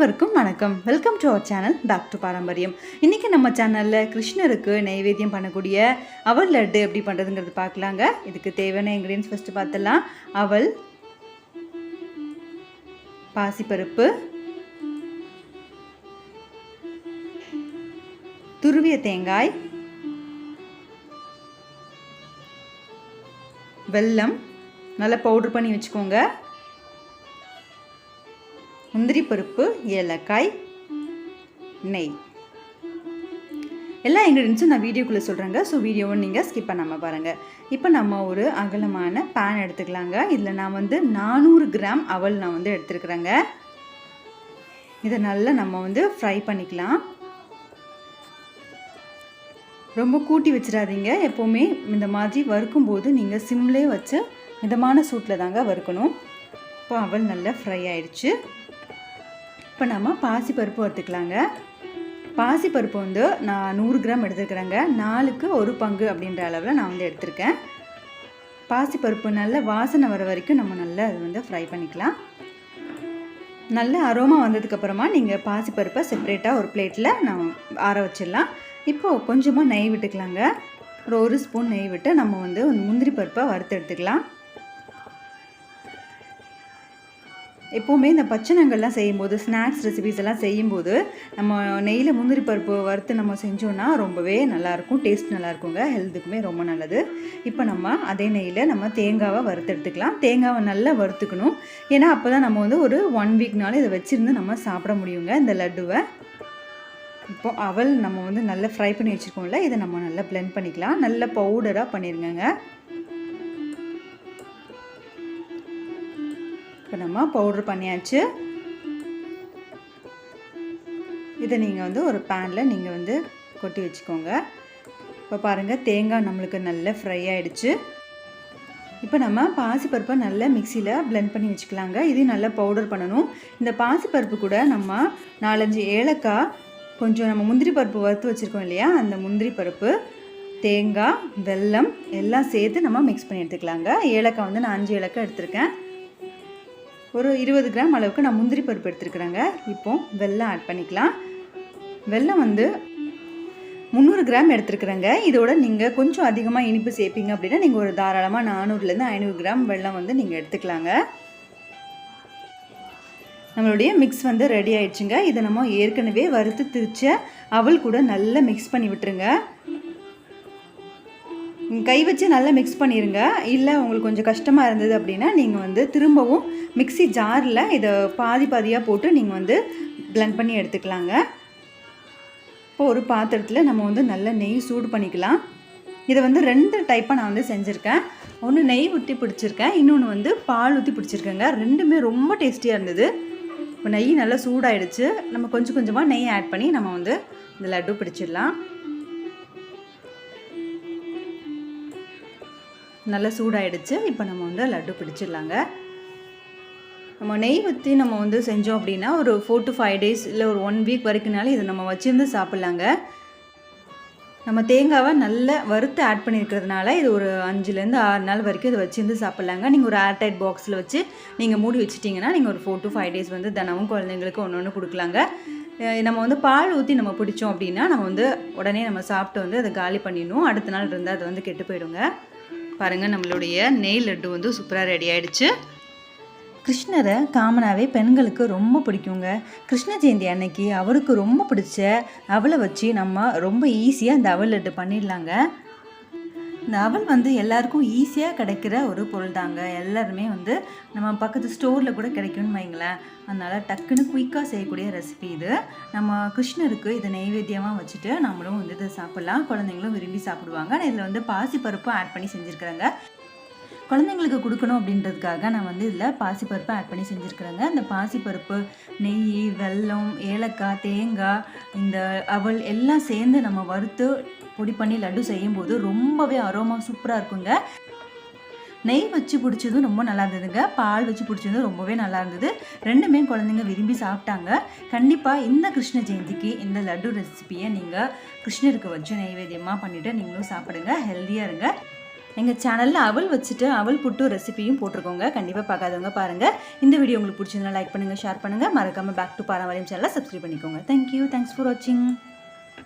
அனைவருக்கும் வணக்கம். Welcome to our channel back to Paramparyam. இன்றைக்கி நம்ம சேனலில் கிருஷ்ணருக்கு நைவேத்தியம் பண்ணக்கூடிய அவல் லட்டு எப்படி பண்ணுறதுங்கிறது பார்க்கலாங்க. இதுக்கு தேவையான இன்க்ரீடியன்ஸ் ஃபஸ்ட்டு பார்த்துடலாம். அவல், பாசிப்பருப்பு, துருவிய தேங்காய், வெல்லம் நல்லா பவுடர் பண்ணி வச்சுக்கோங்க, முந்திரி பருப்பு, ஏலக்காய், நெய். எல்லா இன்க்ரீடியன்ஸும் நான் வீடியோக்குள்ளே சொல்கிறேங்க. ஸோ வீடியோவை நீங்கள் ஸ்கிப் பண்ணாமல் பாருங்கள். இப்போ நம்ம ஒரு அகலமான பேன் எடுத்துக்கலாங்க. இதில் நான் 400 கிராம் அவல் நான் எடுத்துருக்குறேங்க. இதை நல்லா நம்ம ஃப்ரை பண்ணிக்கலாம். ரொம்ப கூட்டி வச்சிடாதீங்க. எப்போவுமே இந்த மாதிரி வறுக்கும்போது நீங்கள் சிம்லேயே வச்சு மிதமான சூட்டில் தாங்க வறுக்கணும். இப்போ அவல் நல்லா ஃப்ரை ஆயிடுச்சு. இப்போ நம்ம பாசிப்பருப்பு வறுத்துக்கலாங்க. பாசிப்பருப்பு நான் 100 கிராம் எடுத்துருக்குறேங்க. 4க்கு 1 பங்கு அப்படின்ற அளவில் நான் எடுத்திருக்கேன். பாசிப்பருப்பு நல்ல வாசனை வர வரைக்கும் நம்ம நல்லா அது ஃப்ரை பண்ணிக்கலாம். நல்ல அரோமா வந்ததுக்கப்புறமா நீங்கள் பாசிப்பருப்பை செப்பரேட்டாக ஒரு பிளேட்டில் நான் ஆற வச்சிடலாம். இப்போது கொஞ்சமாக நெய் விட்டுக்கலாங்க. ஒரு ஸ்பூன் நெய் விட்டு நம்ம முந்திரி பருப்பை வறுத்து எடுத்துக்கலாம். எப்போவுமே இந்த பச்சனங்கள்லாம் செய்யும்போது, ஸ்நாக்ஸ் ரெசிபிஸ் எல்லாம் செய்யும்போது நம்ம நெய்யில் முந்திரி பருப்பு வறுத்து நம்ம செஞ்சோன்னா ரொம்பவே நல்லாயிருக்கும். டேஸ்ட் நல்லாயிருக்குங்க. ஹெல்த்துக்குமே ரொம்ப நல்லது. இப்போ நம்ம அதே நெய்யில் நம்ம தேங்காவை வறுத்து எடுத்துக்கலாம். தேங்காவை நல்லா வறுத்துக்கணும். ஏன்னா அப்போ தான் நம்ம ஒரு 1 வீக்னாலும் இதை வச்சுருந்து நம்ம சாப்பிட முடியுங்க இந்த லட்டுவை. இப்போது அவல் நம்ம நல்லா ஃப்ரை பண்ணி வச்சுருக்கோம்ல, இதை நம்ம நல்லா பிளெண்ட் பண்ணிக்கலாம். நல்ல பவுடராக பண்ணிடுங்க. இப்போ நம்ம பவுடர் பண்ணியாச்சு. இதை நீங்கள் ஒரு பேனில் நீங்கள் கொட்டி வச்சுக்கோங்க. இப்போ பாருங்கள், தேங்காய் நம்மளுக்கு நல்லா ஃப்ரை ஆகிடுச்சு. இப்போ நம்ம பாசிப்பருப்பை நல்லா மிக்சியில் பிளெண்ட் பண்ணி வச்சுக்கலாங்க. இதையும் நல்லா பவுடர் பண்ணணும். இந்த பாசிப்பருப்பு கூட நம்ம 4-5 ஏலக்காய், கொஞ்சம் நம்ம முந்திரி பருப்பு வறுத்து வச்சுருக்கோம் இல்லையா, அந்த முந்திரி பருப்பு, தேங்காய், வெல்லம் எல்லாம் சேர்த்து நம்ம மிக்ஸ் பண்ணி எடுத்துக்கலாங்க. ஏலக்காய் நான் 5 ஏலக்காய் எடுத்திருக்கேன். ஒரு 20 கிராம் அளவுக்கு நான் முந்திரி பருப்பு எடுத்துருக்குறேங்க. இப்போது வெல்லம் ஆட் பண்ணிக்கலாம். வெல்லம் 300 கிராம் எடுத்துருக்குறேங்க. இதோட நீங்கள் கொஞ்சம் அதிகமாக இனிப்பு சேர்ப்பீங்க அப்படின்னா நீங்கள் ஒரு தாராளமாக 400லேருந்து 500 கிராம் வெல்லம் நீங்கள் எடுத்துக்கலாங்க. நம்மளுடைய மிக்ஸ் ரெடி ஆயிடுச்சுங்க. இதை நம்ம ஏற்கனவே வறுத்து திரிச்ச அவல் கூட நல்லா மிக்ஸ் பண்ணி விட்டுருங்க. கை வச்சு நல்லா மிக்ஸ் பண்ணிடுங்க. இல்லை உங்களுக்கு கொஞ்சம் கஷ்டமாக இருந்தது அப்படின்னா நீங்கள் திரும்பவும் மிக்ஸி ஜாரில் இதை பாதி பாதியாக போட்டு நீங்கள் பிளெண்ட் பண்ணி எடுத்துக்கலாங்க. இப்போ ஒரு பாத்திரத்தில் நம்ம நல்லா நெய் சூடு பண்ணிக்கலாம். இதை 2 டைப்பாக நான் செஞ்சுருக்கேன். ஒன்று நெய் ஊற்றி பிடிச்சிருக்கேன், இன்னொன்று பால் ஊற்றி பிடிச்சிருக்கேங்க. ரெண்டுமே ரொம்ப டேஸ்டியாக இருந்தது. இப்போ நெய் நல்லா சூடாயிடுச்சு. நம்ம கொஞ்சம் கொஞ்சமாக நெய் ஆட் பண்ணி நம்ம இந்த லட்டு பிடிச்சிடலாம். நல்லா சூடாயிடுச்சு. இப்போ நம்ம லட்டு பிடிச்சிடலாங்க. நம்ம நெய் ஊற்றி நம்ம செஞ்சோம் அப்படின்னா ஒரு 4 to 5 days இல்லை ஒரு 1 வீக் வரைக்கும்னாலும் இதை நம்ம வச்சுருந்து சாப்பிட்லாங்க. நம்ம தேங்காவை நல்லா வறுத்து ஆட் பண்ணியிருக்கிறதுனால இது ஒரு 5லேருந்து 6 நாள் வரைக்கும் இதை வச்சுருந்து சாப்பிட்லாங்க. நீங்கள் ஒரு ஏர்டைட் பாக்ஸில் வச்சு நீங்கள் மூடி வச்சிட்டிங்கன்னா நீங்கள் ஒரு 4 to 5 days தினமும் குழந்தைங்களுக்கு ஒன்று கொடுக்கலாங்க. நம்ம பால் ஊற்றி நம்ம பிடிச்சோம் அப்படின்னா நம்ம உடனே நம்ம சாப்பிட்டு அதை காலி பண்ணிடணும். அடுத்த நாள் இருந்தால் அது கெட்டு போயிடுங்க. பாருங்கள், நம்மளுடைய நெய் லட்டு சூப்பராக ரெடி ஆகிடுச்சு. கிருஷ்ணரை காமனாகவே பெண்களுக்கு ரொம்ப பிடிக்குங்க. கிருஷ்ண ஜெயந்தி அன்னைக்கு அவருக்கு ரொம்ப பிடிச்ச அவலை வச்சு நம்ம ரொம்ப ஈஸியாக இந்த அவல் லட்டு பண்ணிடலாங்க. இந்த அவல் எல்லாருக்கும் ஈஸியாக கிடைக்கிற ஒரு பொருள் தாங்க. எல்லாருமே நம்ம பக்கத்து ஸ்டோரில் கூட கிடைக்கும்னு வைங்களேன். அதனால் டக்குன்னு குயிக்காக செய்யக்கூடிய ரெசிபி இது. நம்ம கிருஷ்ணருக்கு இதை நைவேத்தியமாக வச்சுட்டு நம்மளும் இதை சாப்பிட்லாம். குழந்தைங்களும் விரும்பி சாப்பிடுவாங்க. நான் இதில் பாசிப்பருப்பு ஆட் பண்ணி செஞ்சுருக்கிறேங்க. குழந்தைங்களுக்கு கொடுக்கணும் அப்படின்றதுக்காக நான் இதில் பாசிப்பருப்பு ஆட் பண்ணி செஞ்சுருக்கிறேங்க. இந்த பாசிப்பருப்பு, நெய், வெல்லம், ஏலக்காய், தேங்காய், இந்த அவல் எல்லாம் சேர்ந்து நம்ம வறுத்து பொடி பண்ணி லட்டு செய்யும்போது ரொம்பவே அரோமா சூப்பராக இருக்குங்க. நெய் வச்சு பிடிச்சதும் ரொம்ப நல்லா இருந்ததுங்க. பால் வச்சு பிடிச்சதும் ரொம்பவே நல்லா இருந்தது. ரெண்டுமே குழந்தைங்க விரும்பி சாப்பிட்டாங்க. கண்டிப்பாக இந்த கிருஷ்ண ஜெயந்திக்கு இந்த லட்டு ரெசிபியை நீங்கள் கிருஷ்ணருக்கு வச்சு நைவேத்தியமாக பண்ணிவிட்டு நீங்களும் சாப்பிடுங்க. ஹெல்த்தியாக இருங்க. எங்கள் சேனலில் அவல் வச்சுட்டு அவல் புட்டு ரெசிபியும் போட்டிருக்கோங்க. கண்டிப்பாக பார்க்காதவங்க பாருங்கள். இந்த வீடியோ உங்களுக்கு பிடிச்சிருந்தா லைக் பண்ணுங்கள், ஷேர் பண்ணுங்கள். மறக்காமல் பேக் டு பாரம்பரியம் சேனலை சப்ஸ்கிரைப் பண்ணிக்கோங்க. தேங்க்யூ. தேங்க்ஸ் ஃபார் வாட்சிங்.